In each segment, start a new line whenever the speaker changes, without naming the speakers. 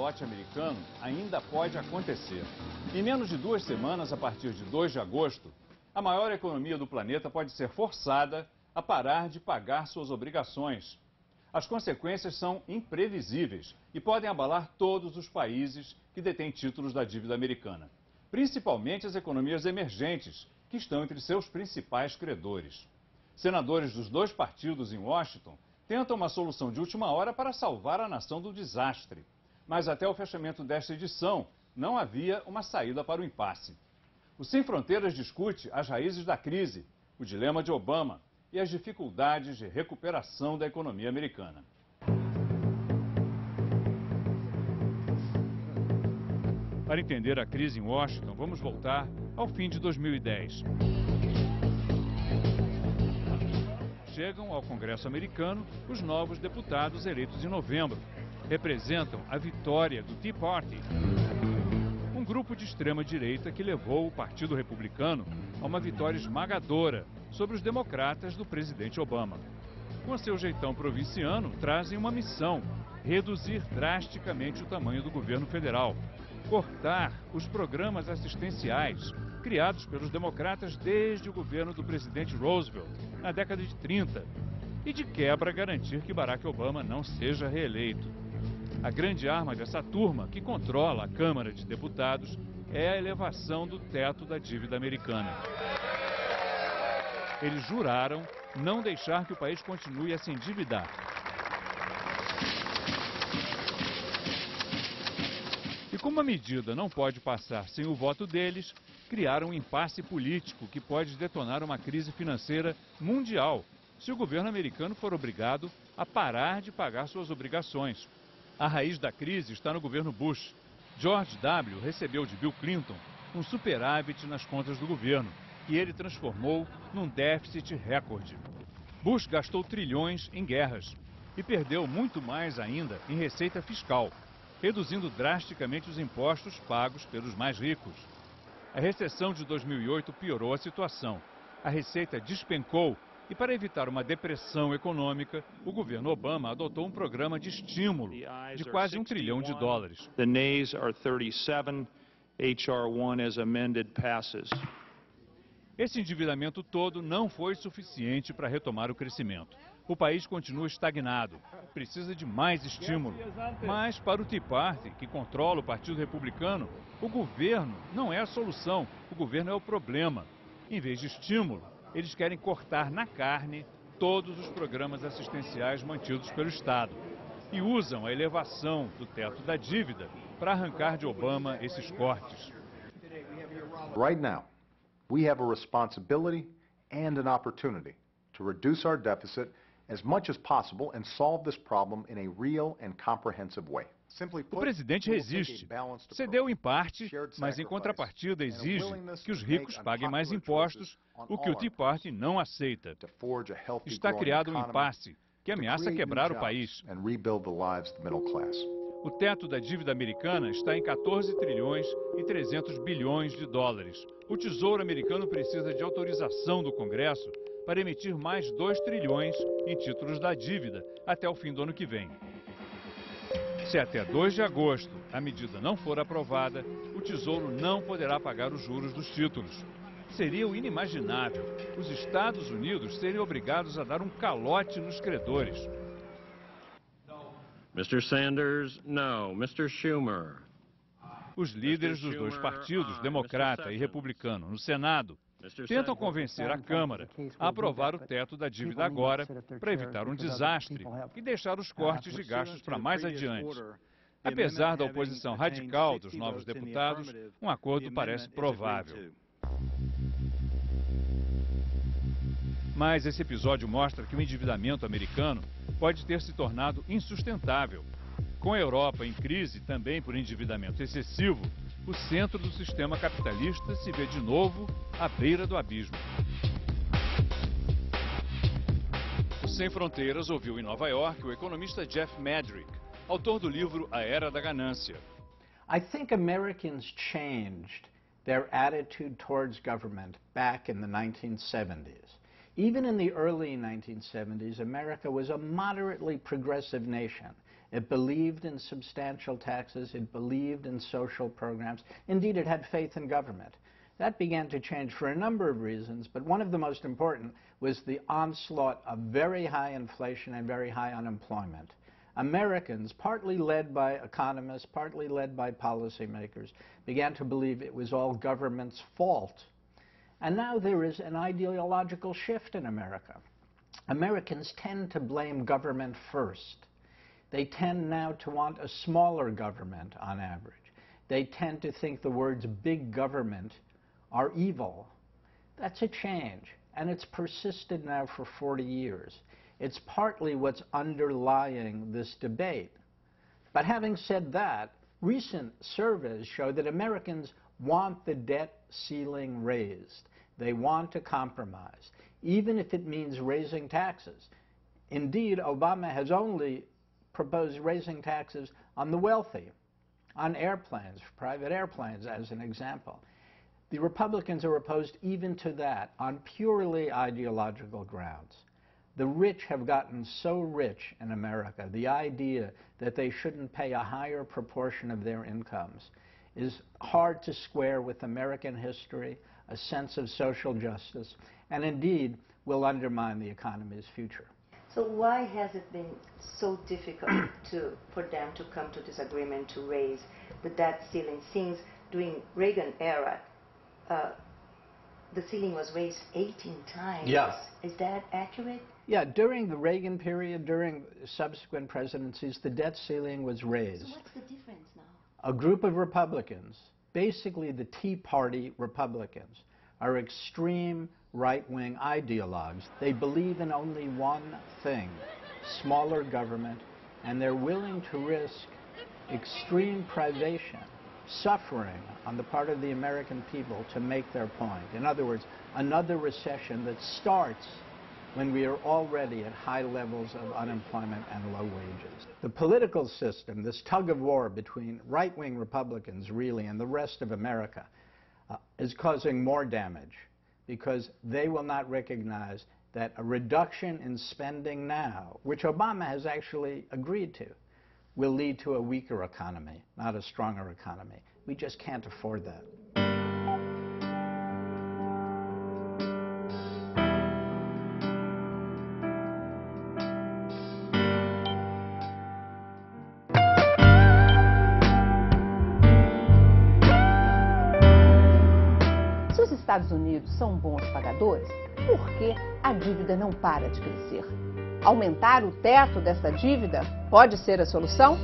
calote americano ainda pode acontecer. Em menos de 2 semanas, a partir de 2 de agosto, a maior economia do planeta pode ser forçada a parar de pagar suas obrigações. As consequências são imprevisíveis e podem abalar todos os países que detêm títulos da dívida americana, principalmente as economias emergentes, que estão entre seus principais credores. Senadores dos 2 partidos em Washington tentam uma solução de última hora para salvar a nação do desastre. Mas até o fechamento desta edição, não havia uma saída para o impasse. O Sem Fronteiras discute as raízes da crise, o dilema de Obama e as dificuldades de recuperação da economia americana. Para entender a crise em Washington, vamos voltar ao fim de 2010. Chegam ao Congresso americano os novos deputados eleitos em novembro. Representam a vitória do Tea Party, um grupo de extrema-direita que levou o Partido Republicano a uma vitória esmagadora sobre os democratas do presidente Obama. Com seu jeitão provinciano, trazem uma missão: reduzir drasticamente o tamanho do governo federal, cortar os programas assistenciais criados pelos democratas desde o governo do presidente Roosevelt, na década de 30, e de quebra garantir que Barack Obama não seja reeleito. A grande arma dessa turma, que controla a Câmara de Deputados, é a elevação do teto da dívida americana. Eles juraram não deixar que o país continue a se endividar. E como a medida não pode passar sem o voto deles, criaram um impasse político que pode detonar uma crise financeira mundial se o governo americano for obrigado a parar de pagar suas obrigações. A raiz da crise está no governo Bush. George W. recebeu de Bill Clinton um superávit nas contas do governo, que ele transformou num déficit recorde. Bush gastou trilhões em guerras e perdeu muito mais ainda em receita fiscal, reduzindo drasticamente os impostos pagos pelos mais ricos. A recessão de 2008 piorou a situação. A receita despencou e, para evitar uma depressão econômica, o governo Obama adotou um programa de estímulo de quase $1 trilhão.
The nays are 37. H.R. 1 as amended passes.
Esse endividamento todo não foi suficiente para retomar o crescimento. O país continua estagnado, precisa de mais estímulo. Mas para o Tea Party, que controla o Partido Republicano, o governo não é a solução, o governo é o problema. Em vez de estímulo, eles querem cortar na carne todos os programas assistenciais mantidos pelo Estado. E usam a elevação do teto da dívida para arrancar de Obama esses cortes.
Right now, we have a responsibility and an opportunity to reduce our deficit as much as possible and solve this problem in a real and comprehensive way.
O presidente resiste, cedeu em parte, mas em contrapartida exige que os ricos paguem mais impostos, o que o Tea Party não aceita. Está criado um impasse que ameaça quebrar o país. O teto da dívida americana está em 14 trilhões e 300 bilhões de dólares. O Tesouro americano precisa de autorização do Congresso para emitir mais 2 trilhões em títulos da dívida até o fim do ano que vem. Se até 2 de agosto a medida não for aprovada, o Tesouro não poderá pagar os juros dos títulos. Seria o inimaginável os Estados Unidos serem obrigados a dar um calote nos credores.
Mr. Sanders, no. Mr. Schumer.
Os líderes dos 2 partidos, democrata e republicano, no Senado, tentam convencer a Câmara a aprovar o teto da dívida agora para evitar um desastre e deixar os cortes de gastos para mais adiante. Apesar da oposição radical dos novos deputados, um acordo parece provável. Mas esse episódio mostra que o endividamento americano pode ter se tornado insustentável. Com a Europa em crise, também por endividamento excessivo, o centro do sistema capitalista se vê de novo à beira do abismo. O Sem Fronteiras ouviu em Nova York o economista Jeff Madrick, autor do livro A Era da Ganância.
I think Americans changed their attitude towards government back in the 1970s. Even in the early 1970s, America was a moderately progressive nation. It believed in substantial taxes. It believed in social programs. Indeed, it had faith in government. That began to change for a number of reasons, but one of the most important was the onslaught of very high inflation and very high unemployment. Americans, partly led by economists, partly led by policymakers, began to believe it was all government's fault. And now there is an ideological shift in America. Americans tend to blame government first. They tend now to want a smaller government on average. They tend to think the words big government are evil. That's a change, and it's persisted now for 40 years. It's partly what's underlying this debate. But having said that, recent surveys show that Americans want the debt ceiling raised. They want to compromise, even if it means raising taxes. Indeed, Obama has only proposed raising taxes on the wealthy, on airplanes, private airplanes as an example. The Republicans are opposed even to that on purely ideological grounds. The rich have gotten so rich in America, the idea that they shouldn't pay a higher proportion of their incomes is hard to square with American history, a sense of social justice, and indeed will undermine the economy's future.
So why has it been so difficult for them to come to this agreement to raise the debt ceiling? Since during Reagan era, the ceiling was raised 18 times.
Yes.
Is that accurate?
Yeah, during the Reagan period, during subsequent presidencies, the debt ceiling was raised.
So what's the difference now?
A group of Republicans, basically the Tea Party Republicans, are extreme right-wing ideologues. They believe in only one thing, smaller government, and they're willing to risk extreme privation, suffering on the part of the American people to make their point. In other words, another recession that starts when we are already at high levels of unemployment and low wages. The political system, this tug of war between right-wing Republicans really and the rest of America, is causing more damage because they will not recognize that a reduction in spending now, which Obama has actually agreed to, will lead to a weaker economy, not a stronger economy. We just can't afford that.
Se os Estados Unidos são bons pagadores, por que a dívida não para de crescer? Aumentar o teto dessa dívida pode ser a solução?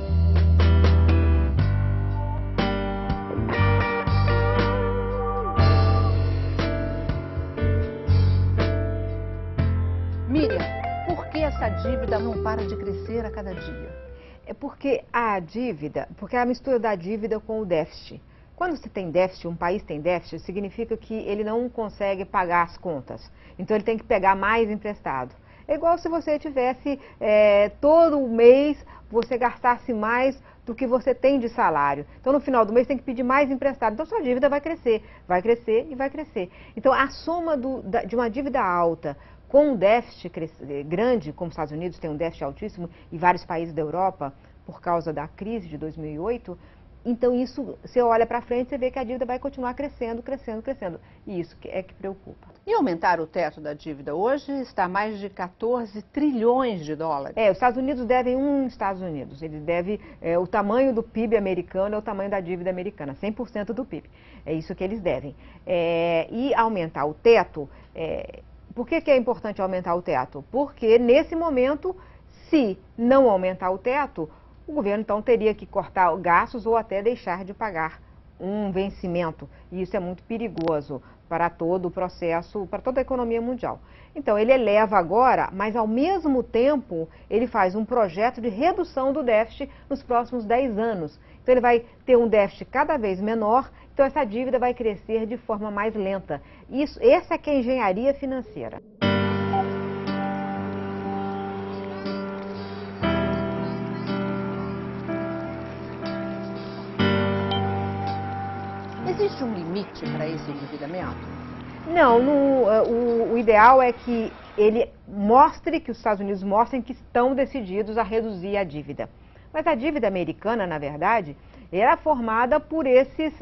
Miriam, por que essa dívida não para de crescer a cada dia?
É porque porque é a mistura da dívida com o déficit. Quando você tem déficit, um país tem déficit, significa que ele não consegue pagar as contas. Então ele tem que pegar mais emprestado. É igual se você tivesse todo mês, você gastasse mais do que você tem de salário. Então no final do mês tem que pedir mais emprestado. Então sua dívida vai crescer e vai crescer. Então a soma de uma dívida alta com um déficit grande, como os Estados Unidos tem um déficit altíssimo e vários países da Europa, por causa da crise de 2008, então isso, você olha para frente e você vê que a dívida vai continuar crescendo. E isso é que preocupa.
E aumentar o teto da dívida hoje está a mais de 14 trilhões de dólares.
Os Estados Unidos devem Estados Unidos. Ele deve, o tamanho do PIB americano é o tamanho da dívida americana, 100% do PIB. É isso que eles devem. E aumentar o teto, por que é importante aumentar o teto? Porque nesse momento, se não aumentar o teto, o governo, então, teria que cortar gastos ou até deixar de pagar um vencimento. E isso é muito perigoso para todo o processo, para toda a economia mundial. Então, ele eleva agora, mas, ao mesmo tempo, ele faz um projeto de redução do déficit nos próximos 10 anos. Então, ele vai ter um déficit cada vez menor, então essa dívida vai crescer de forma mais lenta. Essa é que é a engenharia financeira.
Existe um limite para esse endividamento?
Não, o ideal é que ele mostre, que os Estados Unidos mostrem que estão decididos a reduzir a dívida. Mas a dívida americana, na verdade, era formada por esses...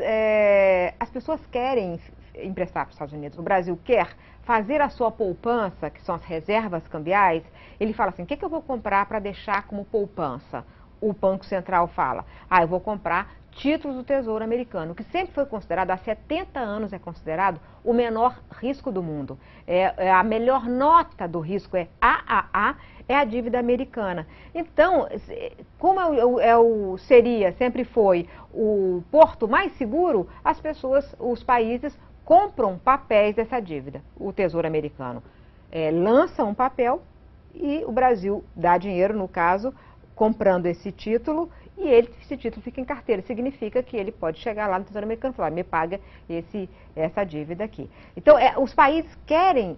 as pessoas querem emprestar para os Estados Unidos. O Brasil quer fazer a sua poupança, que são as reservas cambiais. Ele fala assim, o que eu vou comprar para deixar como poupança? O Banco Central fala, eu vou comprar títulos do Tesouro Americano, que sempre foi considerado, há 70 anos é considerado, o menor risco do mundo. A melhor nota do risco é AAA, é a dívida americana. Então, como sempre foi o porto mais seguro, as pessoas, os países compram papéis dessa dívida. O Tesouro Americano lança um papel e o Brasil dá dinheiro, no caso, comprando esse título, e esse título fica em carteira. Significa que ele pode chegar lá no Tesouro Americano e falar, me paga essa dívida aqui. Então, os países querem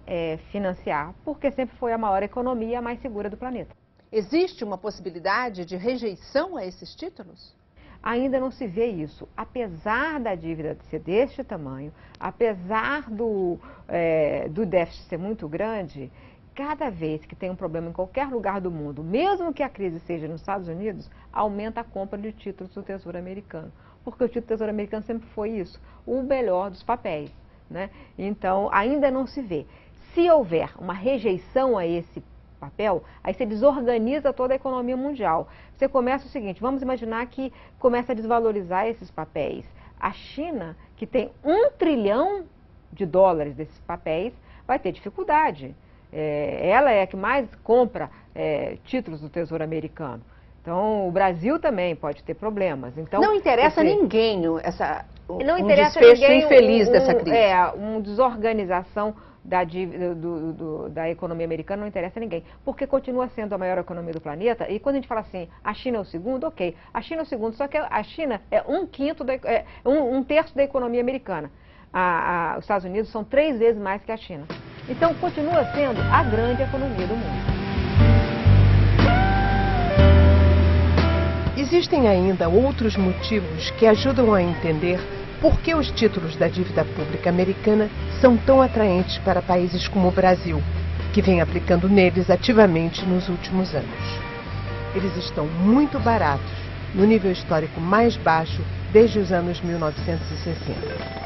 financiar, porque sempre foi a maior economia, a mais segura do planeta.
Existe uma possibilidade de rejeição a esses títulos?
Ainda não se vê isso. Apesar da dívida ser deste tamanho, apesar do déficit ser muito grande, cada vez que tem um problema em qualquer lugar do mundo, mesmo que a crise seja nos Estados Unidos, aumenta a compra de títulos do Tesouro Americano. Porque o título do Tesouro Americano sempre foi isso, o melhor dos papéis, né? Então, ainda não se vê. Se houver uma rejeição a esse papel, aí você desorganiza toda a economia mundial. Você começa o seguinte, vamos imaginar que começa a desvalorizar esses papéis. A China, que tem $1 trilhão desses papéis, vai ter dificuldade. Ela é a que mais compra títulos do Tesouro Americano. Então, o Brasil também pode ter problemas. Então,
não interessa a ninguém
não interessa
desfecho
ninguém
infeliz dessa crise.
Uma desorganização da dívida da economia americana não interessa a ninguém, porque continua sendo a maior economia do planeta. E quando a gente fala assim, a China é o segundo, ok, a China é o segundo, só que a China é um terço da economia americana. Os Estados Unidos são 3 vezes mais que a China. Então, continua sendo a grande economia do mundo.
Existem ainda outros motivos que ajudam a entender por que os títulos da dívida pública americana são tão atraentes para países como o Brasil, que vem aplicando neles ativamente nos últimos anos. Eles estão muito baratos, no nível histórico mais baixo desde os anos 1960.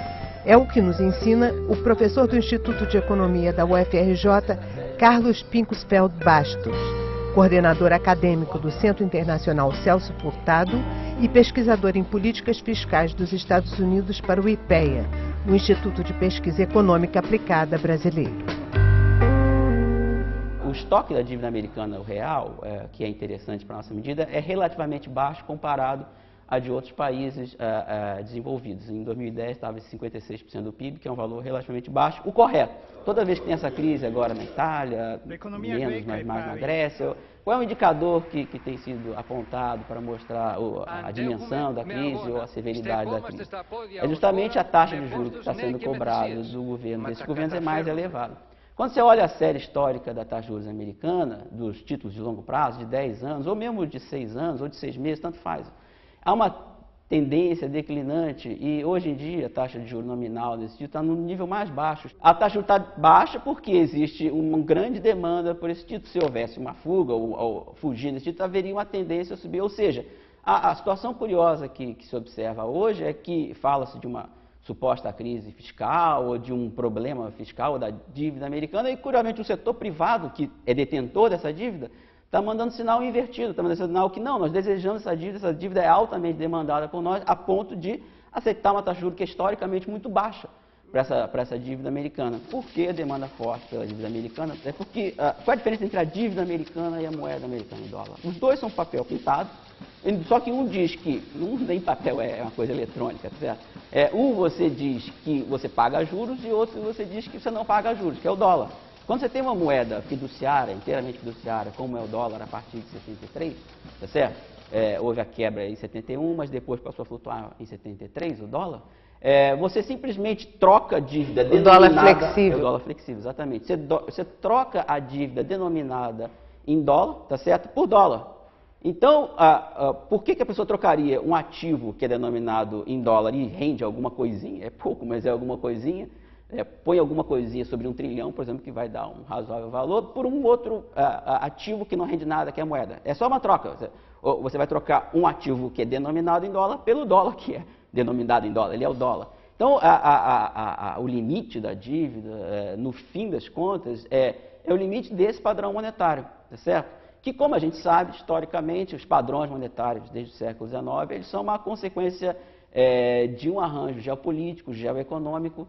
É o que nos ensina o professor do Instituto de Economia da UFRJ, Carlos Pinkusfeld Bastos, coordenador acadêmico do Centro Internacional Celso Furtado e pesquisador em políticas fiscais dos Estados Unidos para o IPEA, o Instituto de Pesquisa Econômica Aplicada brasileiro.
O estoque da dívida americana, o real, que é interessante para a nossa medida, é relativamente baixo comparado a de outros países desenvolvidos. Em 2010 estava em 56% do PIB, que é um valor relativamente baixo, o correto. Toda vez que tem essa crise agora na Itália, menos, mas mais na Grécia, qual é o indicador que tem sido apontado para mostrar a dimensão da crise ou a severidade da crise? É justamente a taxa de juros que está sendo cobrada do governo. Desses governos é mais elevada. Quando você olha a série histórica da taxa de juros americana, dos títulos de longo prazo, de 10 anos, ou mesmo de 6 anos, ou de 6 meses, tanto faz. Há uma tendência declinante e hoje em dia a taxa de juros nominal desse título está no nível mais baixo. A taxa de juros está baixa porque existe uma grande demanda por esse título. Se houvesse uma fuga ou fugir desse título, haveria uma tendência a subir. Ou seja, a situação curiosa que se observa hoje é que fala-se de uma suposta crise fiscal ou de um problema fiscal ou da dívida americana e, curiosamente, o setor privado, que é detentor dessa dívida, está mandando sinal invertido, está mandando sinal que não, nós desejamos essa dívida é altamente demandada por nós, a ponto de aceitar uma taxa de juros que é historicamente muito baixa para essa dívida americana. Por que a demanda forte pela dívida americana? É porque, qual é a diferença entre a dívida americana e a moeda americana, o dólar? Os dois são papel pintado, só que um diz que, nem papel é uma coisa eletrônica, certo? Um você diz que você paga juros e outro você diz que você não paga juros, que é o dólar. Quando você tem uma moeda fiduciária, inteiramente fiduciária, como é o dólar a partir de 73, tá certo? Houve a quebra em 71, mas depois passou a flutuar em 73 o dólar. Você simplesmente troca a dívida denominada... O dólar flexível. O dólar flexível, exatamente. Você troca a dívida denominada em dólar, tá certo? Por dólar. Então, por que a pessoa trocaria um ativo que é denominado em dólar e rende alguma coisinha? É pouco, mas é alguma coisinha. Põe alguma coisinha sobre $1 trilhão, por exemplo, que vai dar um razoável valor, por um outro ativo que não rende nada, que é a moeda. É só uma troca. ou você vai trocar um ativo que é denominado em dólar pelo dólar que é denominado em dólar, ele é o dólar. Então, o limite da dívida, no fim das contas, é o limite desse padrão monetário, tá certo? Que, como a gente sabe, historicamente, os padrões monetários desde o século XIX, eles são uma consequência de um arranjo geopolítico, geoeconômico,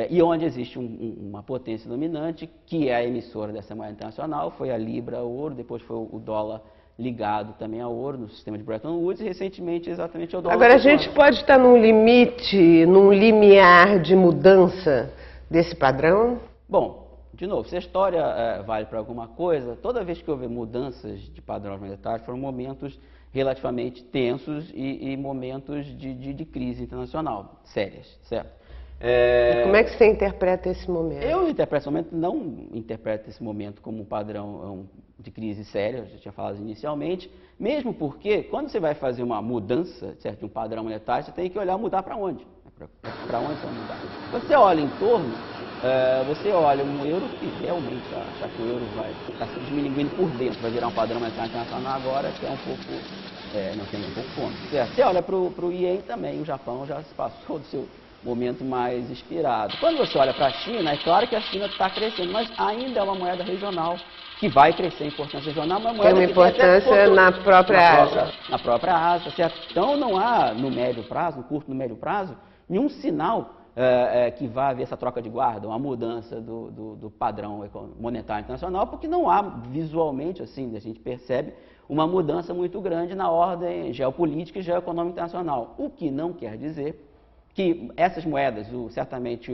e onde existe uma potência dominante, que é a emissora dessa moeda internacional, foi a Libra, o ouro, depois foi o dólar ligado também ao ouro no sistema de Bretton Woods e recentemente exatamente ao dólar.
Agora a gente pode estar num limite, num limiar de mudança desse padrão?
Bom, de novo, se a história vale para alguma coisa, toda vez que houve mudanças de padrões monetários foram momentos relativamente tensos e momentos de crise internacional sérias, certo?
E como é que você interpreta esse momento?
Eu interpreto esse momento, não interpreto esse momento como um padrão de crise séria, eu já tinha falado inicialmente, mesmo porque quando você vai fazer uma mudança, certo, de um padrão monetário, você tem que olhar mudar para onde? Para onde você vai mudar? Você olha em torno, você olha um euro que realmente achar que o euro vai estar se diminuindo por dentro, vai virar um padrão monetário internacional agora, que é um pouco, não tem um pouco fome, certo? Você olha para o Ien também, o Japão já se passou do seu momento mais inspirado. Quando você olha para a China, é claro que a China está crescendo, mas ainda é uma moeda regional que vai crescer em importância regional, uma moeda
tem uma importância na própria Ásia.
Na própria Ásia, certo? Então não há no médio prazo, no curto e no médio prazo, nenhum sinal que vá haver essa troca de guarda, uma mudança do padrão monetário internacional, porque não há visualmente, assim, a gente percebe uma mudança muito grande na ordem geopolítica e geoeconômica internacional, o que não quer dizer que essas moedas, certamente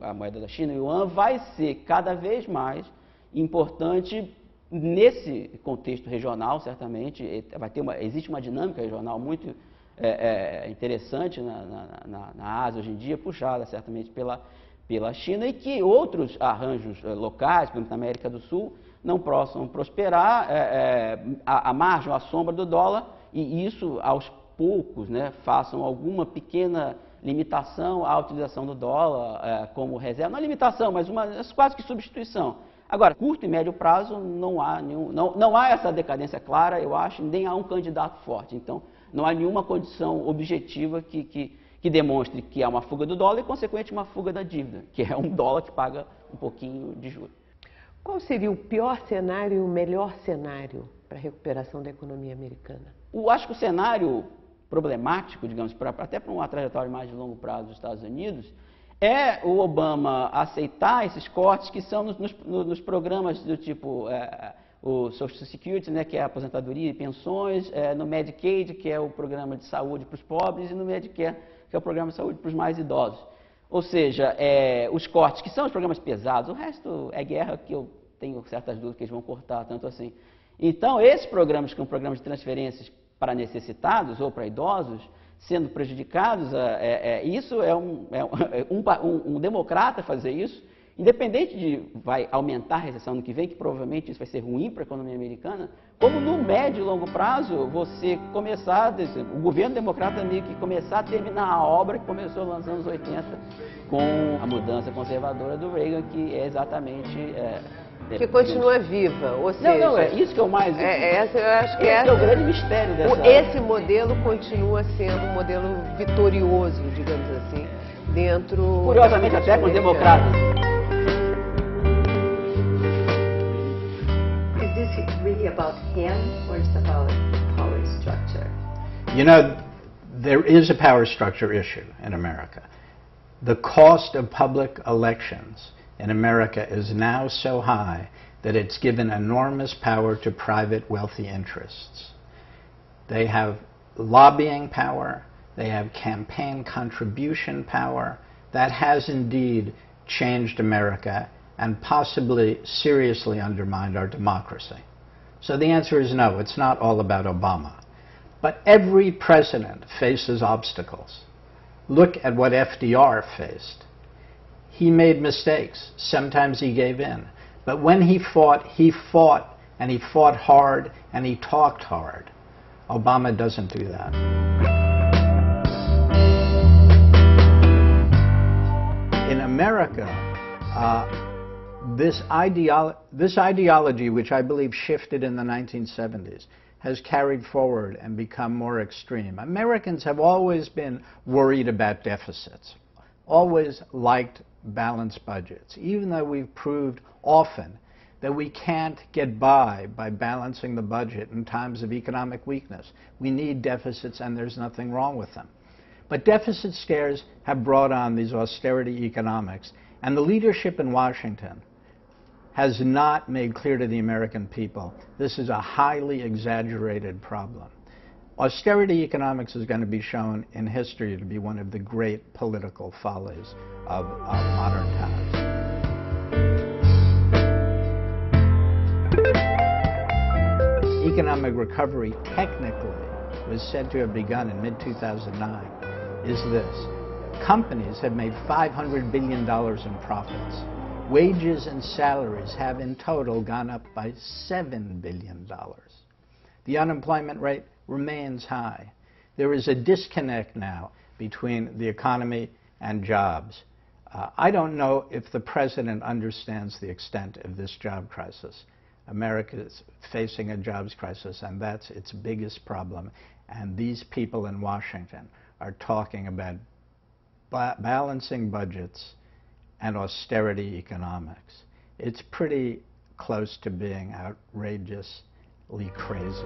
a moeda da China, o Yuan, vai ser cada vez mais importante nesse contexto regional, certamente. Existe uma dinâmica regional muito interessante na Ásia hoje em dia, puxada certamente pela China, e que outros arranjos locais, por exemplo, na América do Sul, não possam prosperar à margem, à sombra do dólar, e isso, aos poucos, né, façam alguma pequena limitação à utilização do dólar como reserva. Não é limitação, mas quase que substituição. Agora, curto e médio prazo, não há essa decadência clara, eu acho, nem há um candidato forte. Então, não há nenhuma condição objetiva que demonstre que há uma fuga do dólar e, consequentemente, uma fuga da dívida, que é um dólar que paga um pouquinho de juros.
Qual seria o pior cenário e o melhor cenário para a recuperação da economia americana?
Eu acho que o cenário problemático, digamos, até para uma trajetória mais de longo prazo dos Estados Unidos, é o Obama aceitar esses cortes que são nos programas do tipo o Social Security, né, que é a aposentadoria e pensões, no Medicaid, que é o programa de saúde para os pobres, e no Medicare, que é o programa de saúde para os mais idosos. Ou seja, os cortes, que são os programas pesados, o resto é guerra, que eu tenho certas dúvidas que eles vão cortar, tanto assim. Então, esses programas, que são programas de transferências para necessitados ou para idosos, sendo prejudicados, isso um democrata fazer isso, independente de vai aumentar a recessão no que vem, que provavelmente isso vai ser ruim para a economia americana, como no médio e longo prazo você começar, o governo democrata meio que começar a terminar a obra que começou nos anos 80 com a mudança conservadora do Reagan, que é exatamente...
que continua viva, ou seja...
Não, é isso que eu mais...
eu acho que
esse é o grande mistério dessa...
Esse modelo continua sendo um modelo vitorioso, digamos assim, dentro...
Curiosamente, até com os democratas.
Is this really about him, or is it about power structure?
You know, there is a power structure issue in America. The cost of public elections in America is now so high that it's given enormous power to private wealthy interests. They have lobbying power, they have campaign contribution power. That has indeed changed America and possibly seriously undermined our democracy. So the answer is no, it's not all about Obama. But every president faces obstacles. Look at what FDR faced. He made mistakes. Sometimes he gave in. But when he fought, and he fought hard, and he talked hard. Obama doesn't do that. In America, this ideology, which I believe shifted in the 1970s,
has carried forward and become more extreme. Americans have always been worried about deficits, always liked balanced budgets, even though we've proved often that we can't get by balancing the budget in times of economic weakness. We need deficits, and there's nothing wrong with them. But deficit scares have brought on these austerity economics, and the leadership in Washington has not made clear to the American people this is a highly exaggerated problem. Austerity economics is going to be shown in history to be one of the great political follies of modern times. Economic recovery technically was said to have begun in mid-2009 is this. Companies have made $500 billion in profits. Wages and salaries have in total gone up by $7 billion. The unemployment rate remains high. There is a disconnect now between the economy and jobs. I don't know if the president understands the extent of this job crisis. America is facing a jobs crisis, and that's its biggest problem. And these people in Washington are talking about balancing budgets and austerity economics. It's pretty close to being outrageously crazy.